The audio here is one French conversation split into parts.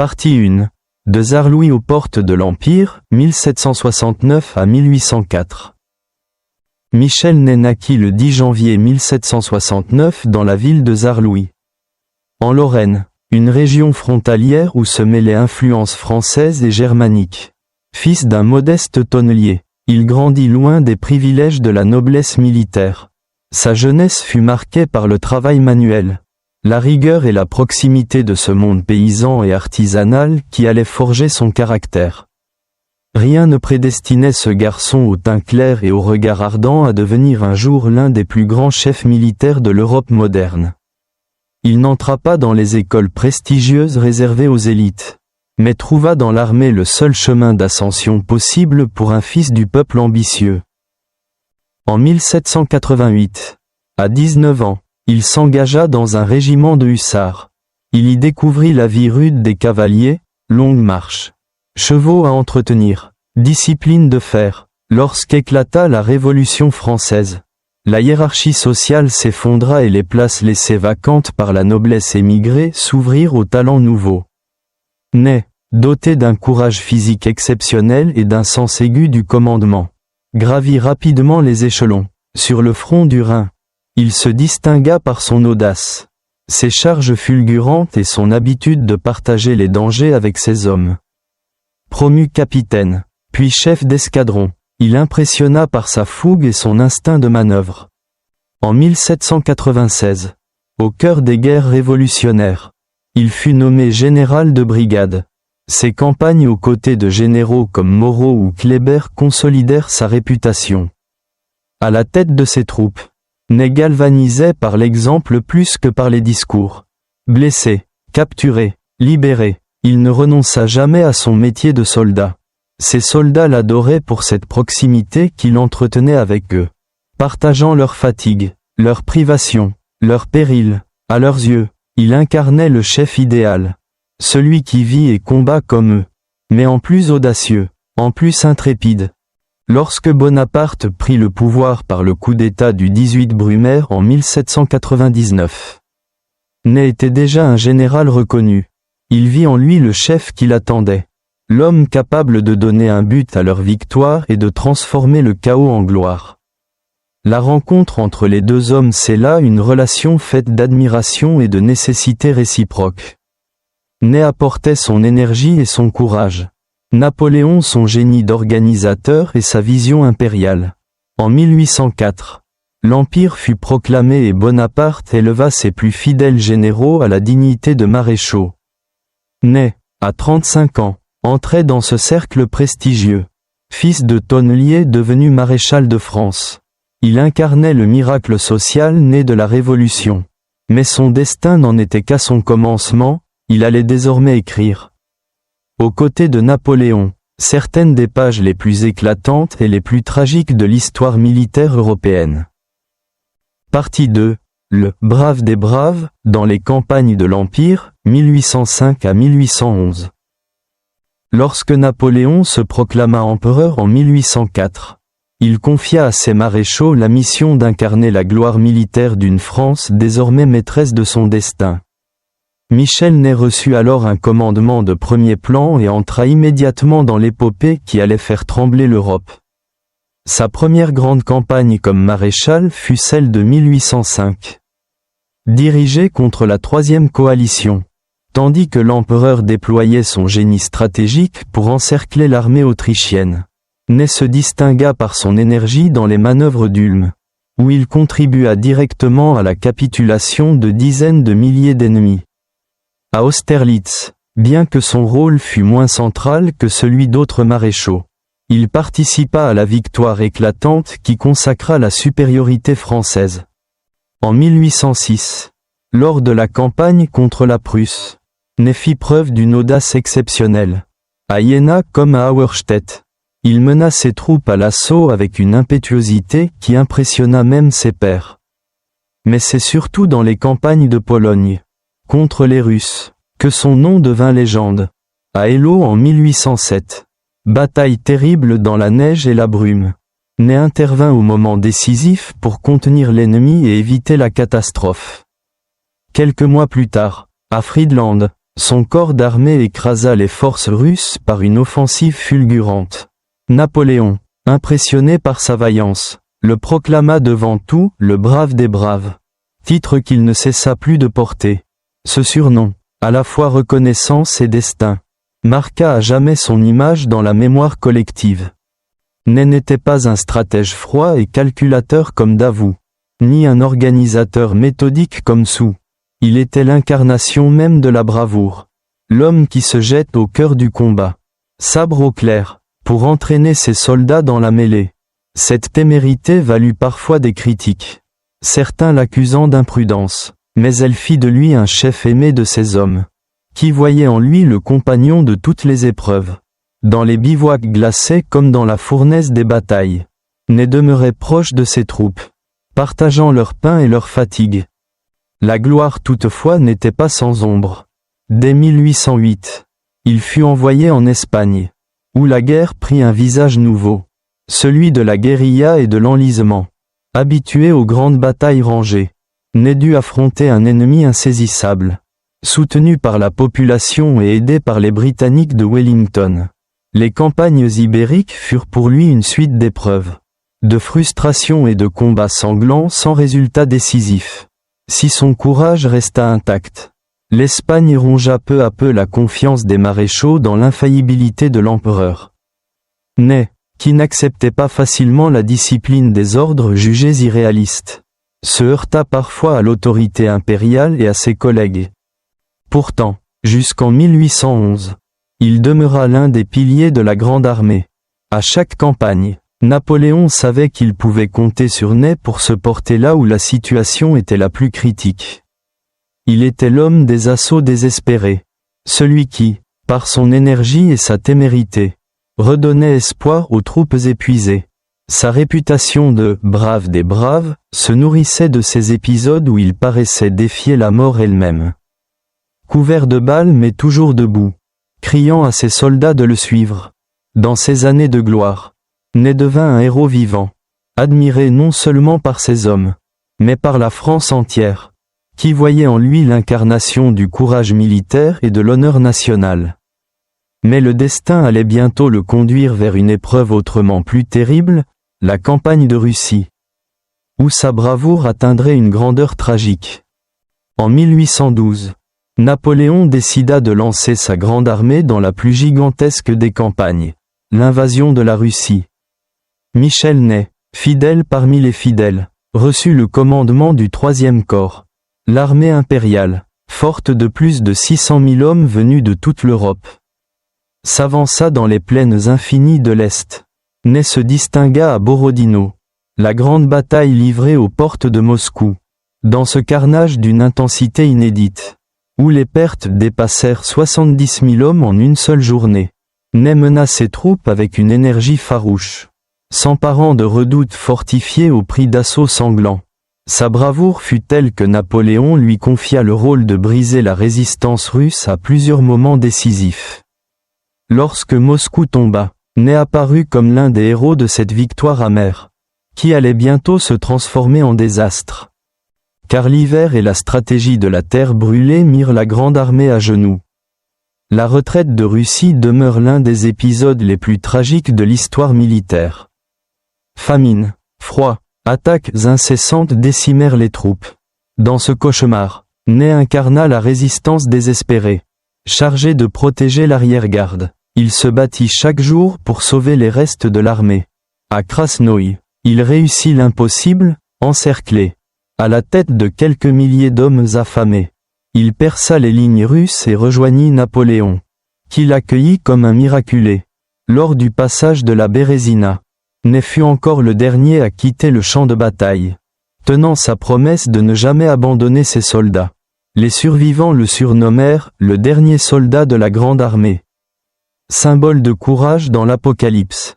Partie 1. De Tsar Louis aux portes de l'Empire, 1769 à 1804. Michel Ney naquit le 10 janvier 1769 dans la ville de Tsar Louis. En Lorraine, une région frontalière où se mêlaient influences françaises et germaniques. Fils d'un modeste tonnelier, il grandit loin des privilèges de la noblesse militaire. Sa jeunesse fut marquée par le travail manuel, la rigueur et la proximité de ce monde paysan et artisanal qui allait forger son caractère. Rien ne prédestinait ce garçon au teint clair et au regard ardent à devenir un jour l'un des plus grands chefs militaires de l'Europe moderne. Il n'entra pas dans les écoles prestigieuses réservées aux élites, mais trouva dans l'armée le seul chemin d'ascension possible pour un fils du peuple ambitieux. En 1788, à 19 ans, il s'engagea dans un régiment de hussards. Il y découvrit la vie rude des cavaliers, longues marches, chevaux à entretenir, discipline de fer. Lorsqu'éclata la Révolution française, la hiérarchie sociale s'effondra et les places laissées vacantes par la noblesse émigrée s'ouvrirent aux talents nouveaux. Ney, doté d'un courage physique exceptionnel et d'un sens aigu du commandement, gravit rapidement les échelons. Sur le front du Rhin, il se distingua par son audace, ses charges fulgurantes et son habitude de partager les dangers avec ses hommes. Promu capitaine, puis chef d'escadron, il impressionna par sa fougue et son instinct de manœuvre. En 1796, au cœur des guerres révolutionnaires, il fut nommé général de brigade. Ses campagnes aux côtés de généraux comme Moreau ou Kléber consolidèrent sa réputation. À la tête de ses troupes, Ney galvanisait par l'exemple plus que par les discours. Blessé, capturé, libéré, il ne renonça jamais à son métier de soldat. Ses soldats l'adoraient pour cette proximité qu'il entretenait avec eux. Partageant leurs fatigues, leurs privations, leurs périls, à leurs yeux, il incarnait le chef idéal. Celui qui vit et combat comme eux, mais en plus audacieux, en plus intrépide. Lorsque Bonaparte prit le pouvoir par le coup d'État du 18 Brumaire en 1799, Ney était déjà un général reconnu. Il vit en lui le chef qu'il attendait, l'homme capable de donner un but à leur victoire et de transformer le chaos en gloire. La rencontre entre les deux hommes scella une relation faite d'admiration et de nécessité réciproque. Ney apportait son énergie et son courage. Napoléon son génie d'organisateur et sa vision impériale. En 1804, l'Empire fut proclamé et Bonaparte éleva ses plus fidèles généraux à la dignité de maréchaux. Ney, à 35 ans, entrait dans ce cercle prestigieux. Fils de tonnelier devenu maréchal de France, il incarnait le miracle social né de la Révolution. Mais son destin n'en était qu'à son commencement, il allait désormais écrire, aux côtés de Napoléon, certaines des pages les plus éclatantes et les plus tragiques de l'histoire militaire européenne. Partie 2. Le « Brave des braves » dans les campagnes de l'Empire, 1805 à 1811. Lorsque Napoléon se proclama empereur en 1804, il confia à ses maréchaux la mission d'incarner la gloire militaire d'une France désormais maîtresse de son destin. Michel Ney reçut alors un commandement de premier plan et entra immédiatement dans l'épopée qui allait faire trembler l'Europe. Sa première grande campagne comme maréchal fut celle de 1805. Dirigée contre la Troisième Coalition, tandis que l'empereur déployait son génie stratégique pour encercler l'armée autrichienne, Ney se distingua par son énergie dans les manœuvres d'Ulm, où il contribua directement à la capitulation de dizaines de milliers d'ennemis. À Austerlitz, bien que son rôle fût moins central que celui d'autres maréchaux, il participa à la victoire éclatante qui consacra la supériorité française. En 1806, lors de la campagne contre la Prusse, Ney fit preuve d'une audace exceptionnelle. À Iéna comme à Auerstedt, il mena ses troupes à l'assaut avec une impétuosité qui impressionna même ses pairs. Mais c'est surtout dans les campagnes de Pologne, contre les Russes, que son nom devint légende. À Eylau en 1807, bataille terrible dans la neige et la brume, Ney intervint au moment décisif pour contenir l'ennemi et éviter la catastrophe. Quelques mois plus tard, à Friedland, Son corps d'armée écrasa les forces russes par une offensive fulgurante. Napoléon, impressionné par sa vaillance, le proclama devant tout le brave des braves, titre qu'il ne cessa plus de porter. Ce surnom, à la fois reconnaissance et destin, marqua à jamais son image dans la mémoire collective. Ney n'était pas un stratège froid et calculateur comme Davout, ni un organisateur méthodique comme Soult. Il était l'incarnation même de la bravoure. L'homme qui se jette au cœur du combat, sabre au clair, pour entraîner ses soldats dans la mêlée. Cette témérité valut parfois des critiques, certains l'accusant d'imprudence, mais elle fit de lui un chef aimé de ses hommes, qui voyait en lui le compagnon de toutes les épreuves. Dans les bivouacs glacés comme dans la fournaise des batailles, Ney demeurait proche de ses troupes, partageant leur pain et leur fatigue. La gloire toutefois n'était pas sans ombre. Dès 1808, il fut envoyé en Espagne, où la guerre prit un visage nouveau, celui de la guérilla et de l'enlisement. Habitué aux grandes batailles rangées, Ney dut affronter un ennemi insaisissable, soutenu par la population et aidé par les Britanniques de Wellington. Les campagnes ibériques furent pour lui une suite d'épreuves, de frustrations et de combats sanglants sans résultat décisif. Si son courage resta intact, l'Espagne rongea peu à peu la confiance des maréchaux dans l'infaillibilité de l'empereur. Ney, qui n'acceptait pas facilement la discipline des ordres jugés irréalistes, se heurta parfois à l'autorité impériale et à ses collègues. Pourtant, jusqu'en 1811, il demeura l'un des piliers de la Grande Armée. À chaque campagne, Napoléon savait qu'il pouvait compter sur Ney pour se porter là où la situation était la plus critique. Il était l'homme des assauts désespérés, celui qui, par son énergie et sa témérité, redonnait espoir aux troupes épuisées. Sa réputation de « brave des braves » se nourrissait de ces épisodes où il paraissait défier la mort elle-même. Couvert de balles mais toujours debout, criant à ses soldats de le suivre. Dans ces années de gloire, Ney devint un héros vivant, admiré non seulement par ses hommes, mais par la France entière, qui voyait en lui l'incarnation du courage militaire et de l'honneur national. Mais le destin allait bientôt le conduire vers une épreuve autrement plus terrible, la campagne de Russie, où sa bravoure atteindrait une grandeur tragique. En 1812, Napoléon décida de lancer sa grande armée dans la plus gigantesque des campagnes, l'invasion de la Russie. Michel Ney, fidèle parmi les fidèles, reçut le commandement du 3e corps, l'armée impériale, forte de plus de 600 000 hommes venus de toute l'Europe. S'avança dans les plaines infinies de l'Est. Ney se distingua à Borodino, la grande bataille livrée aux portes de Moscou, dans ce carnage d'une intensité inédite, où les pertes dépassèrent 70 000 hommes en une seule journée. Ney mena ses troupes avec une énergie farouche, s'emparant de redoutes fortifiés au prix d'assauts sanglants. Sa bravoure fut telle que Napoléon lui confia le rôle de briser la résistance russe à plusieurs moments décisifs. Lorsque Moscou tomba, Ney apparut comme l'un des héros de cette victoire amère, qui allait bientôt se transformer en désastre. Car l'hiver et la stratégie de la terre brûlée mirent la grande armée à genoux. La retraite de Russie demeure l'un des épisodes les plus tragiques de l'histoire militaire. Famine, froid, attaques incessantes décimèrent les troupes. Dans ce cauchemar, Ney incarna la résistance désespérée. Chargé de protéger l'arrière-garde, il se battit chaque jour pour sauver les restes de l'armée. À Krasnoï, il réussit l'impossible, encerclé. À la tête de quelques milliers d'hommes affamés, il perça les lignes russes et rejoignit Napoléon, qui l'accueillit comme un miraculé. Lors du passage de la Bérésina, Ney fut encore le dernier à quitter le champ de bataille, tenant sa promesse de ne jamais abandonner ses soldats. Les survivants le surnommèrent « le dernier soldat de la grande armée », symbole de courage dans l'Apocalypse.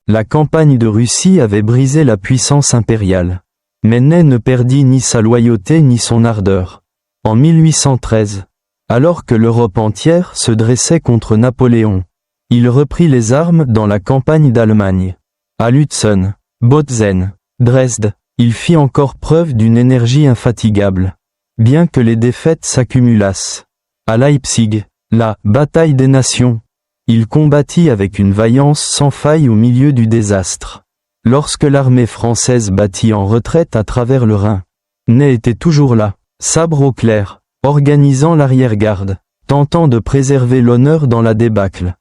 La campagne de Russie avait brisé la puissance impériale. Mais Ney ne perdit ni sa loyauté ni son ardeur. En 1813, alors que l'Europe entière se dressait contre Napoléon, il reprit les armes dans la campagne d'Allemagne. À Lutzen, Bautzen, Dresde, il fit encore preuve d'une énergie infatigable. Bien que les défaites s'accumulassent, À Leipzig, la « bataille des nations », il combattit avec une vaillance sans faille au milieu du désastre. Lorsque l'armée française battit en retraite à travers le Rhin, Ney était toujours là, sabre au clair, organisant l'arrière-garde, tentant de préserver l'honneur dans la débâcle.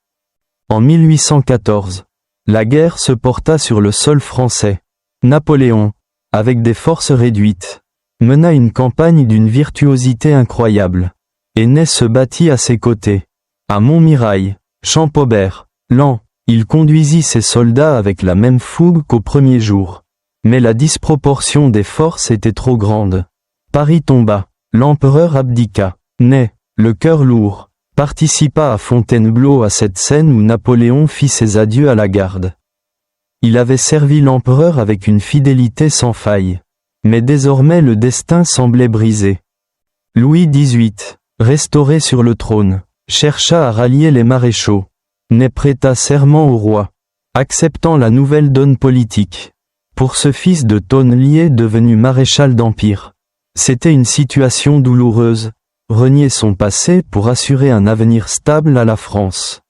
En 1814, la guerre se porta sur le sol français. Napoléon, avec des forces réduites, mena une campagne d'une virtuosité incroyable. Et Ney se battit à ses côtés. À Montmirail, Champaubert, Laon, il conduisit ses soldats avec la même fougue qu'au premier jour. Mais la disproportion des forces était trop grande. Paris tomba, l'empereur abdiqua. Ney, le cœur lourd, participa à Fontainebleau à cette scène où Napoléon fit ses adieux à la garde. Il avait servi l'empereur avec une fidélité sans faille. Mais désormais le destin semblait brisé. Louis XVIII, restauré sur le trône, chercha à rallier les maréchaux. Ney prêta serment au roi, acceptant la nouvelle donne politique. Pour ce fils de tonnelier devenu maréchal d'Empire, c'était une situation douloureuse, renier son passé pour assurer un avenir stable à la France.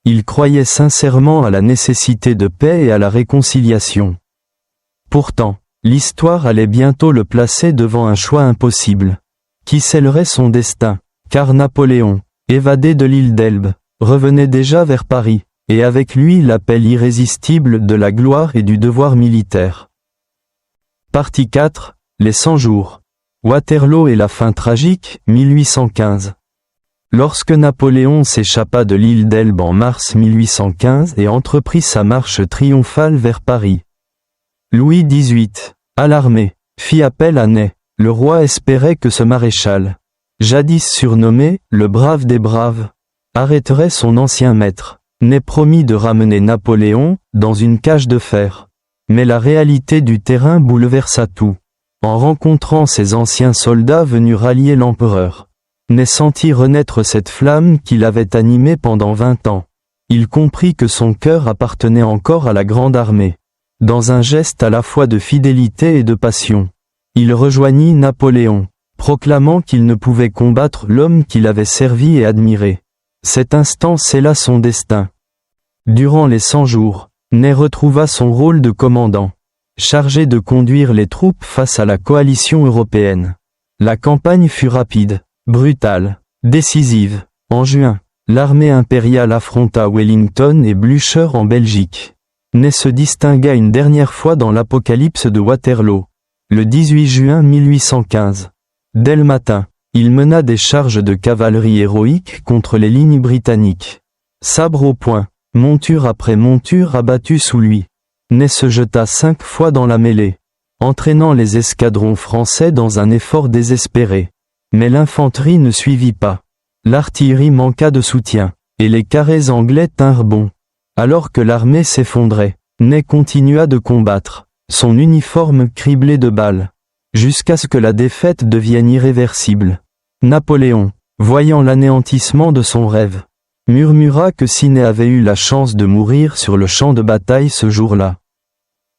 Il croyait sincèrement à la nécessité de paix et à la réconciliation. Pourtant, l'histoire allait bientôt le placer devant un choix impossible. Qui scellerait son destin? Car Napoléon, évadé de l'île d'Elbe, revenait déjà vers Paris, et avec lui l'appel irrésistible de la gloire et du devoir militaire. Partie 4, les 100 jours. Waterloo et la fin tragique, 1815. Lorsque Napoléon s'échappa de l'île d'Elbe en mars 1815 et entreprit sa marche triomphale vers Paris, Louis XVIII, alarmé, fit appel à Ney. Le roi espérait que ce maréchal, jadis surnommé « le brave des braves », arrêterait son ancien maître. Ney promit de ramener Napoléon dans une cage de fer. Mais la réalité du terrain bouleversa tout. En rencontrant ses anciens soldats venus rallier l'empereur, Ney sentit renaître cette flamme qui l'avait animé pendant 20 ans. Il comprit que son cœur appartenait encore à la grande armée. Dans un geste à la fois de fidélité et de passion, il rejoignit Napoléon, proclamant qu'il ne pouvait combattre l'homme qu'il avait servi et admiré. Cet instant scella son destin. Durant les 100 jours, Ney retrouva son rôle de commandant, chargé de conduire les troupes face à la coalition européenne. La campagne fut rapide, brutale, décisive. En juin, l'armée impériale affronta Wellington et Blücher en Belgique. Ney se distingua une dernière fois dans l'apocalypse de Waterloo, le 18 juin 1815. Dès le matin, il mena des charges de cavalerie héroïques contre les lignes britanniques. Sabre au poing, monture après monture abattue sous lui. Ney se jeta 5 fois dans la mêlée, entraînant les escadrons français dans un effort désespéré. Mais l'infanterie ne suivit pas. L'artillerie manqua de soutien, et les carrés anglais tinrent bon. Alors que l'armée s'effondrait, Ney continua de combattre, son uniforme criblé de balles, jusqu'à ce que la défaite devienne irréversible. Napoléon, voyant l'anéantissement de son rêve, murmura que si Ney avait eu la chance de mourir sur le champ de bataille ce jour-là,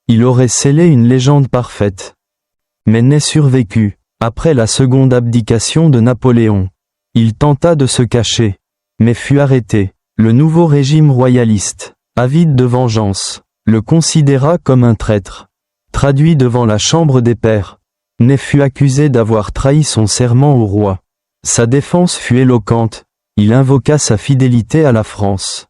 il aurait scellé une légende parfaite. Mais Ney survécut. Après la seconde abdication de Napoléon, il tenta de se cacher, mais fut arrêté. Le nouveau régime royaliste, avide de vengeance, le considéra comme un traître. Traduit devant la Chambre des Pairs, Ney fut accusé d'avoir trahi son serment au roi. Sa défense fut éloquente, il invoqua sa fidélité à la France.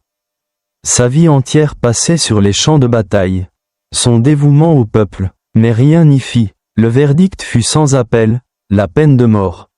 Sa vie entière passait sur les champs de bataille. Son dévouement au peuple, mais rien n'y fit. Le verdict fut sans appel, la peine de mort.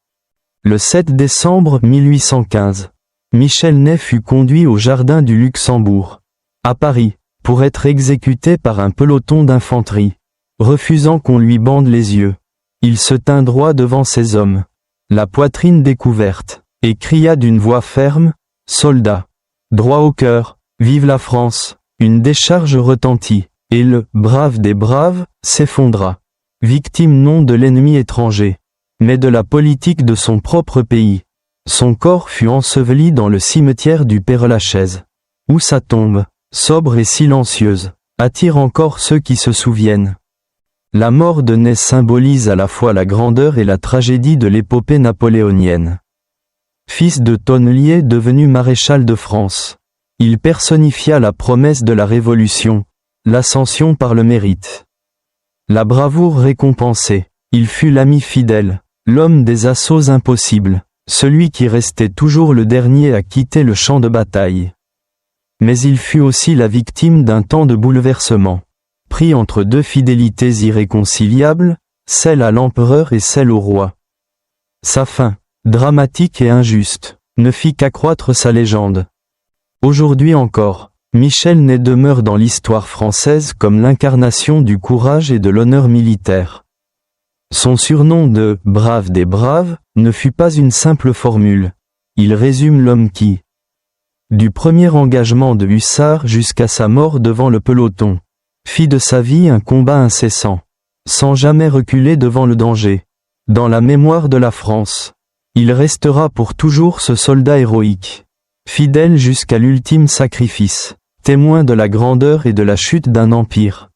Le 7 décembre 1815, Michel Ney fut conduit au jardin du Luxembourg, à Paris, pour être exécuté par un peloton d'infanterie. Refusant qu'on lui bande les yeux, il se tint droit devant ses hommes, la poitrine découverte, et cria d'une voix ferme, « Soldats, droit au cœur, vive la France !» Une décharge retentit, et le « brave des braves » s'effondra. Victime non de l'ennemi étranger, mais de la politique de son propre pays. Son corps fut enseveli dans le cimetière du Père-Lachaise, où sa tombe, sobre et silencieuse, attire encore ceux qui se souviennent. La mort de Ney symbolise à la fois la grandeur et la tragédie de l'épopée napoléonienne. Fils de tonnelier devenu maréchal de France, il personnifia la promesse de la Révolution, l'ascension par le mérite. La bravoure récompensée, il fut l'ami fidèle, l'homme des assauts impossibles, celui qui restait toujours le dernier à quitter le champ de bataille. Mais il fut aussi la victime d'un temps de bouleversement. Pris entre deux fidélités irréconciliables, celle à l'empereur et celle au roi. Sa fin, dramatique et injuste, ne fit qu'accroître sa légende. Aujourd'hui encore, Michel Ney demeure dans l'histoire française comme l'incarnation du courage et de l'honneur militaire. Son surnom de « brave des braves » ne fut pas une simple formule. Il résume l'homme qui, du premier engagement de hussard jusqu'à sa mort devant le peloton, fit de sa vie un combat incessant, sans jamais reculer devant le danger. Dans la mémoire de la France, il restera pour toujours ce soldat héroïque, fidèle jusqu'à l'ultime sacrifice, témoin de la grandeur et de la chute d'un empire.